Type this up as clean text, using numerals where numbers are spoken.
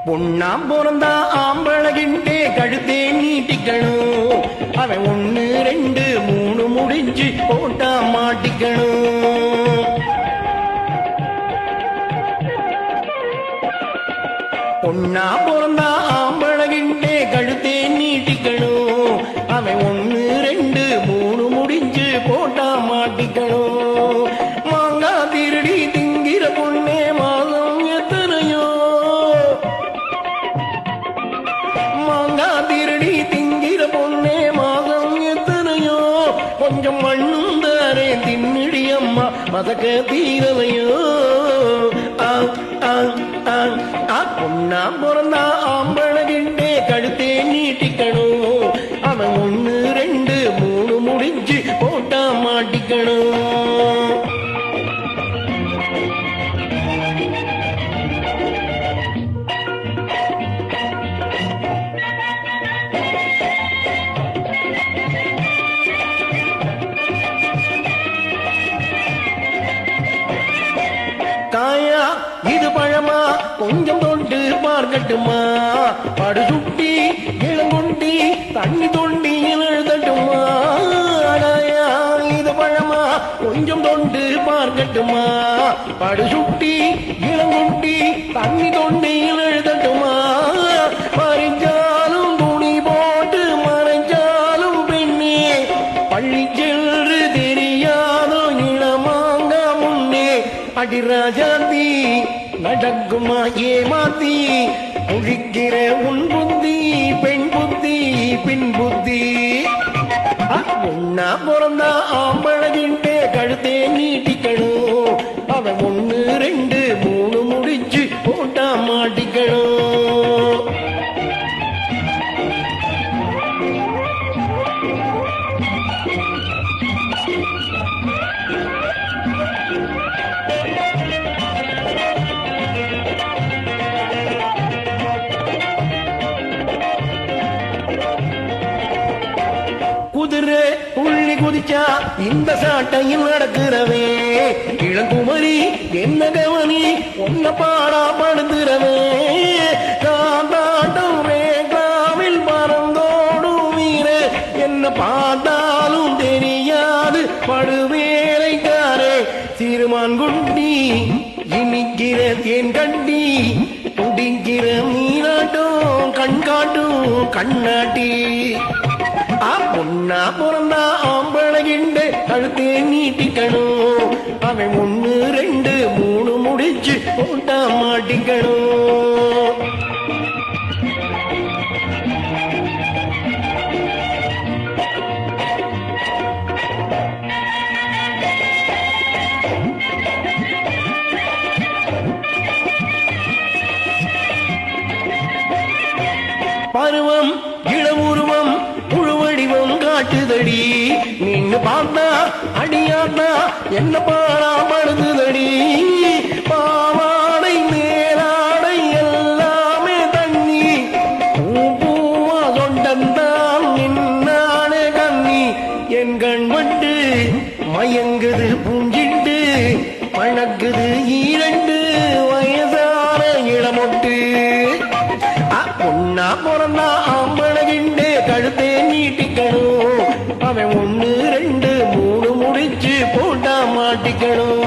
பொண்ணாம் பிறந்தா ஆம்பளகின்றே கழுத்தே நீட்டிக்கணும். அவன் 1 2 3 முடிஞ்சு போட்டா மாட்டிக்கணும். பொண்ணா பிறந்தா ஆம்பளகின்றே கழுத்தே நீட்டிக்கணும். அவன் 1 2 3 முடிஞ்சு போட்டா மாட்டிக்கணும். மாங்கா திருடி திங்கிற பொண்ணே மாதம் எத்தனையோ, மாங்கா திருடி திங்கிற பொண்ணே மாதம் எத்தனையோ, கொஞ்சம் மண்ணும் தாரே தின்னிடி அம்மா மதக்க தீரவையோ. பொண்ணா பிறந்தா ஆம்பளகின்றே கழுத்தே நீட்டிக்கணும். அவன் 1 2 3 முடிஞ்சு போட்டா மாட்டிக்கணும். காயா இது பழமா கொஞ்சம் தொண்டு பார்க்கட்டுமா, படு சுட்டி இளங்குண்டி தண்ணி தொண்டி எழுதட்டுமா. காயா இது பழமா கொஞ்சம் தொண்டு பார்க்கட்டுமா, படு சுட்டி இளங்குண்டி தண்ணி தொண்டி எழுதட்டுமா. மறைஞ்சாலும் துணி போட்டு மறைஞ்சாலும் பெண்ணே, பள்ளி சென்று தெரியாதோ இளமாங்க முன்னே. அடிராஜாந்தி நடக்குமா ஏமாத்தி, முழிக்கிற உன் புத்தி பெண் புத்தி பின் புத்தி. பொண்ணா பிறந்தா ஆம்பளகின்றே கழுத்தே நீட்டிக்கணும். அவன் 1 2 3 முடிச்சு போட்டா மாட்டிக்கணும். குதிரை புள்ளி குதிச்சா இந்த சாட்டையில் நடக்கிறவே, இளங்குமரி என்ன கவனி ஒன்ன பாடா படுத்துறவே. காந்தாட்டம் ரேகாவில் பறந்தோடும் வீர, என்ன பார்த்தாலும் தெரியாது படுவேலைக்காரே. சிறுமான் குண்டி இனிக்கிற தேன் கண்டி, துடிக்கிற மீனாட்டம் கண்காட்டும் கண்ணாட்டி. பொண்ணா பிறந்தா ஆம்பளகின்றே கழுத்தே நீட்டிக்கணும். அவன் 1 2 3 முடிச்சு போட்டா மாட்டிக்கணும். பருவம் இளவுருவம் புழுவடிவம் காட்டுதடி, நின்னு பார்த்தா அடியாத்தா என்ன பாடா படுத்துதடி. பாவாடை மேலாடை எல்லாமே தண்ணி, பூவா சொண்டந்தான் நின்னானே கண்ணி. என் கண் பட்டு மயங்குது பூஞ்சிட்டு, பழக்குது 2 வயசான இளமொட்டு. பொண்ணா பிறந்தா ஆம்பளகின்றே கழுத்தே நீட்டிக்கணும். அவன் 1 2 3 முடிச்சு போட்டா மாட்டிக்கணும்.